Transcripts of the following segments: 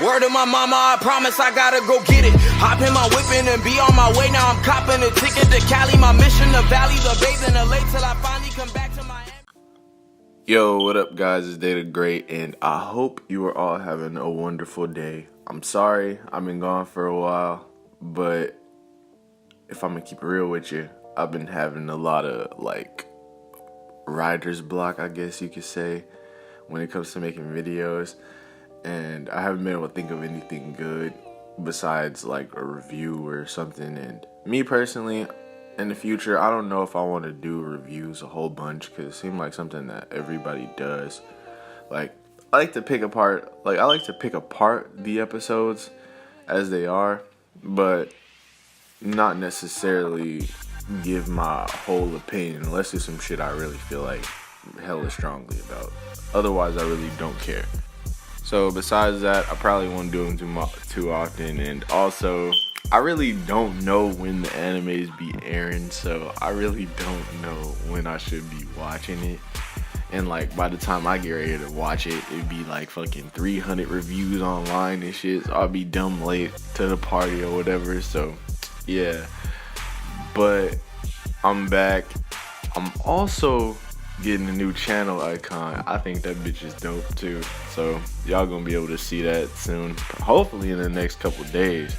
Word to my mama, I promise I gotta go get it. Hop in my whipping and be on my way. Now I'm copping a ticket to Cali. My mission to Valley, the babes in the lake till I finally come back to Miami. Yo, what up guys, it's Data Great, and I hope you are all having a wonderful day. I'm sorry, I've been gone for a while, but if I'm gonna keep it real with you, I've been having a lot of writer's block, I guess you could say, when it comes to making videos, and I haven't been able to think of anything good besides like a review or something. And me personally, in the future, I don't know if I want to do reviews a whole bunch, because it seems like something that everybody does. Like, I like to pick apart the episodes as they are, but not necessarily give my whole opinion unless it's some shit I really feel like hella strongly about. Otherwise, I really don't care. So besides that, I probably won't do them too often, and also I really don't know when the animes be airing, so I really don't know when I should be watching it. And like by the time I get ready to watch it, it'd be like fucking 300 reviews online and shit, so I'll be dumb late to the party or whatever. So yeah, but I'm back. I'm also getting a new channel icon. I think that bitch is dope too, so y'all gonna be able to see that soon, hopefully in the next couple days.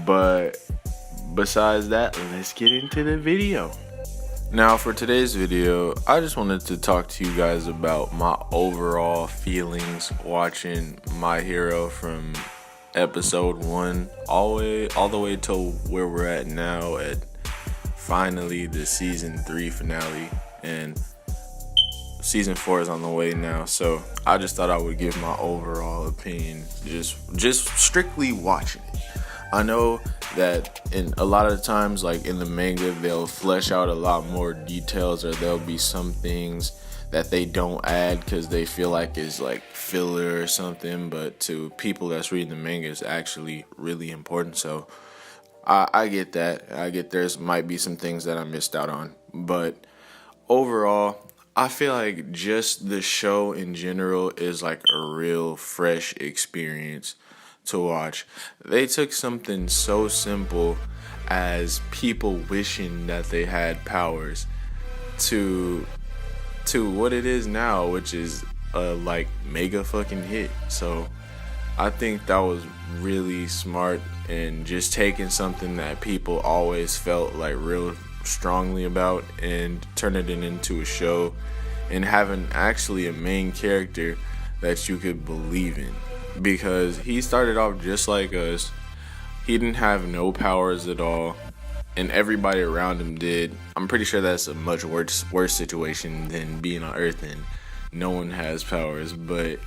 But besides that, let's get into the video. Now for today's video, I just wanted to talk to you guys about my overall feelings watching My Hero from episode 1 all the way till where we're at now, at finally the season 3 finale, and season 4 is on the way now. So I just thought I would give my overall opinion, just strictly watching it. I know that in a lot of times, like in the manga, they'll flesh out a lot more details, or there'll be some things that they don't add because they feel like it's like filler or something, but to people that's reading the manga, it's actually really important. So I get that. I get there's might be some things that I missed out on, but overall, I feel like just the show in general is like a real fresh experience to watch. They took something so simple as people wishing that they had powers to what it is now, which is a like mega fucking hit. So I think that was really smart, and just taking something that people always felt like real strongly about and turning it into a show, and having actually a main character that you could believe in, because he started off just like us. He didn't have no powers at all, and everybody around him did. I'm pretty sure that's a much worse situation than being on Earth and no one has powers, but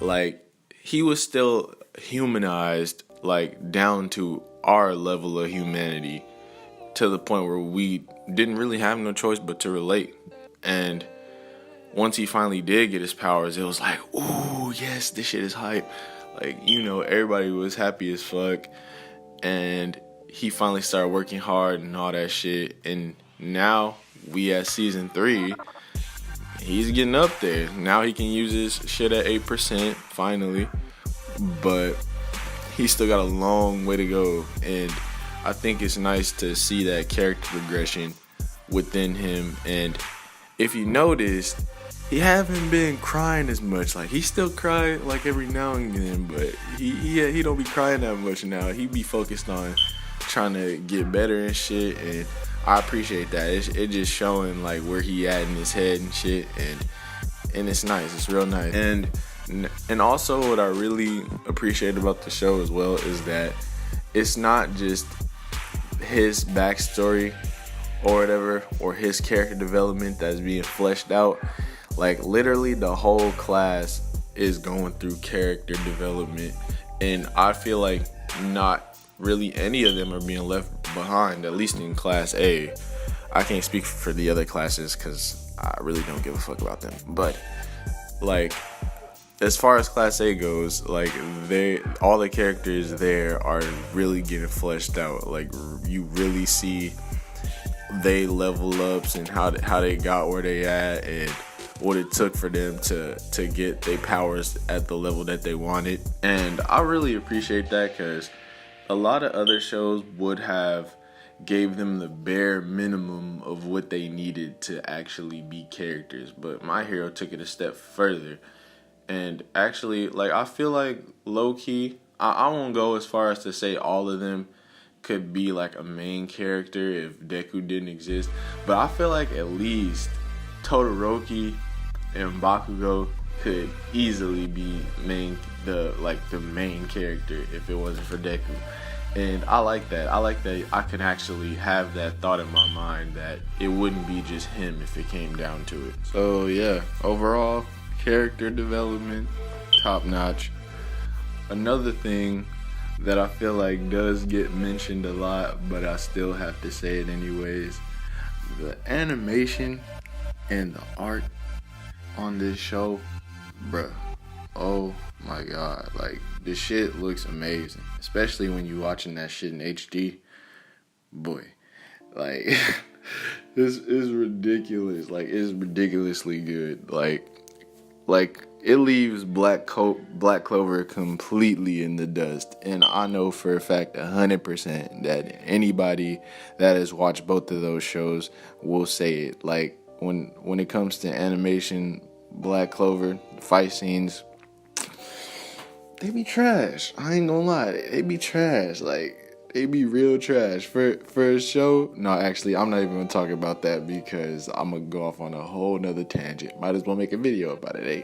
like he was still humanized, like down to our level of humanity, to the point where we didn't really have no choice but to relate. And once he finally did get his powers, it was like, ooh, yes, this shit is hype. Like, you know, everybody was happy as fuck. And he finally started working hard and all that shit. And now we at season 3, he's getting up there. Now he can use his shit at 8% finally. But he still got a long way to go. And I think it's nice to see that character progression within him. And if you noticed, he haven't been crying as much. Like, he still cry like every now and then, but he don't be crying that much now. He be focused on trying to get better and shit, and I appreciate that. It just showing like where he at in his head and shit, and it's nice. It's real nice. And also what I really appreciate about the show as well is that it's not just his backstory or whatever, or his character development that's being fleshed out. Like, literally the whole class is going through character development, and I feel like not really any of them are being left behind, at least in class A. I can't speak for the other classes because I really don't give a fuck about them, but like, as far as class A goes, like, all the characters there are really getting fleshed out. Like, you really see they level ups and how they got where they at, and what it took for them to get their powers at the level that they wanted. And I really appreciate that, because a lot of other shows would have gave them the bare minimum of what they needed to actually be characters, but My Hero took it a step further. And actually, like, I feel like low-key, I won't go as far as to say all of them could be like a main character if Deku didn't exist, but I feel like at least Todoroki and Bakugo could easily be the main character if it wasn't for Deku. And I like that. I like that I can actually have that thought in my mind that it wouldn't be just him if it came down to it. So yeah, overall, character development, top notch. Another thing that I feel like does get mentioned a lot, but I still have to say it anyways, the animation and the art on this show, bruh. Oh my god, like, this shit looks amazing, especially when you watching that shit in HD. Boy, like, this is ridiculous. Like, it's ridiculously good. Like it leaves Black Clover completely in the dust, and I know for a fact 100% that anybody that has watched both of those shows will say it. Like, when it comes to animation, Black Clover fight scenes, they be trash. I ain't gonna lie, they be trash. Like, they be real trash for a show. No, actually, I'm not even gonna talk about that because I'm gonna go off on a whole nother tangent. Might as well make a video about it, eh?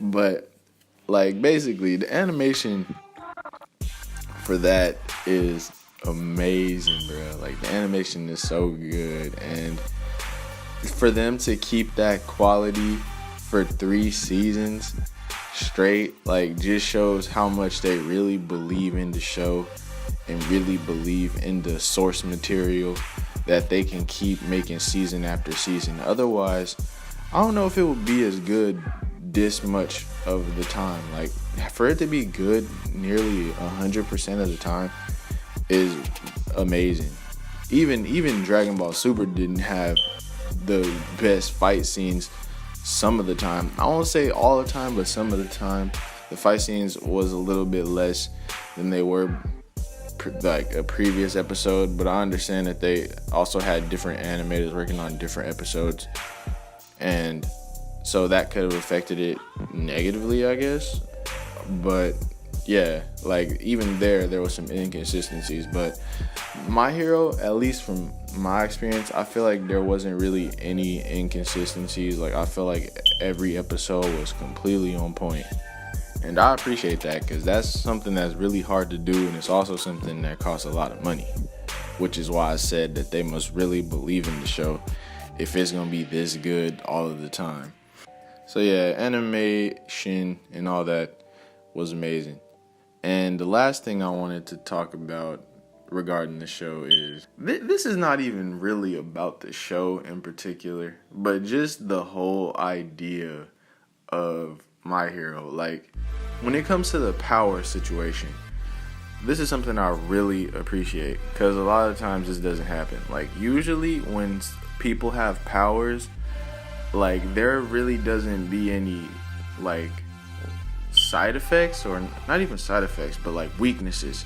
But, like, basically, the animation for that is amazing, bro. Like, the animation is so good, and for them to keep that quality for 3 seasons straight, like, just shows how much they really believe in the show and really believe in the source material, that they can keep making season after season. Otherwise, I don't know if it would be as good this much of the time. Like, for it to be good nearly 100% of the time is amazing. Even Dragon Ball Super didn't have the best fight scenes some of the time. I won't say all the time, but some of the time the fight scenes was a little bit less than they were like a previous episode. But I understand that they also had different animators working on different episodes, and so that could have affected it negatively, I guess. But yeah, like, even there was some inconsistencies. But My Hero, at least from my experience, I feel like there wasn't really any inconsistencies. Like, I feel like every episode was completely on point. And I appreciate that, because that's something that's really hard to do, and it's also something that costs a lot of money. Which is why I said that they must really believe in the show if it's going to be this good all of the time. So yeah, animation and all that was amazing. And the last thing I wanted to talk about regarding the show is, this is not even really about the show in particular, but just the whole idea of My Hero. Like, when it comes to the power situation, this is something I really appreciate, because a lot of times this doesn't happen. Like, usually when people have powers, like, there really doesn't be any, like, side effects, or not even side effects, but like weaknesses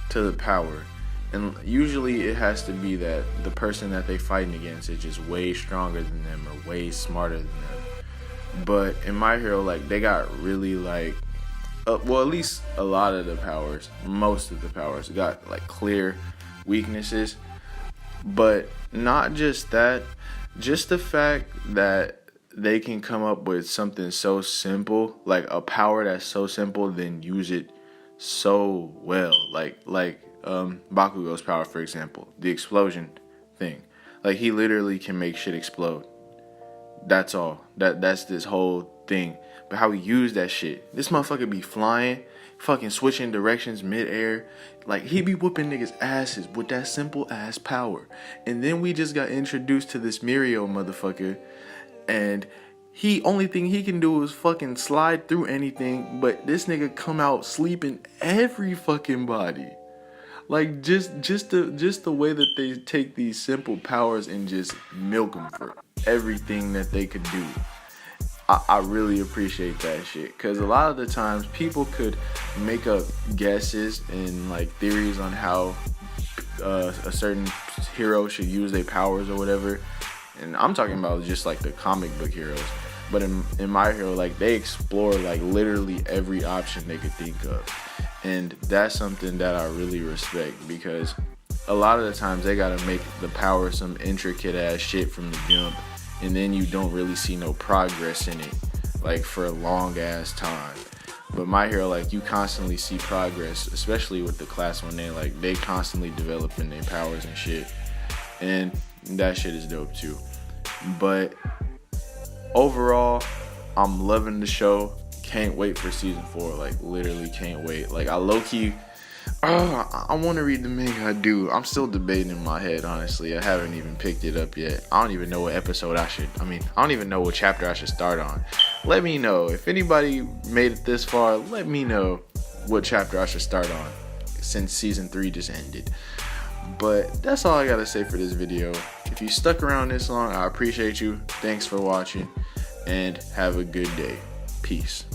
to the power. And usually it has to be that the person that they fighting against is just way stronger than them or way smarter than them. But in My Hero, like, they got really, like, well, at least a lot of the powers, most of the powers got, like, clear weaknesses. But not just that, just the fact that they can come up with something so simple, like a power that's so simple, then use it so well. Like Bakugo's power, for example, the explosion thing. Like, he literally can make shit explode. That's all. That's this whole thing. But how he used that shit, this motherfucker be flying, fucking switching directions mid-air. Like, he be whooping niggas' asses with that simple ass power. And then we just got introduced to this Mirio motherfucker, and only thing he can do is fucking slide through anything, but this nigga come out sleeping every fucking body. Like, just the way that they take these simple powers and just milk them for everything that they could do. I really appreciate that shit, because a lot of the times people could make up guesses and like theories on how a certain hero should use their powers or whatever, and I'm talking about just like the comic book heroes. But in My Hero, like, they explore like literally every option they could think of, and that's something that I really respect, because a lot of the times they gotta make the power some intricate ass shit from the jump, and then you don't really see no progress in it, like, for a long ass time. But My Hero, like, you constantly see progress, especially with the Class 1A, like, they constantly developing their powers and shit, and that shit is dope too. But overall, I'm loving the show. Can't wait for season 4, like, literally can't wait. Like, I low-key, I want to read the manga. I do. I'm still debating in my head, honestly. I haven't even picked it up yet. I don't even know what episode I don't even know what chapter I should start on. Let me know. If anybody made it this far, let me know what chapter I should start on, since season 3 just ended. But that's all I gotta say for this video. If you stuck around this long, I appreciate you. Thanks for watching, and have a good day. Peace.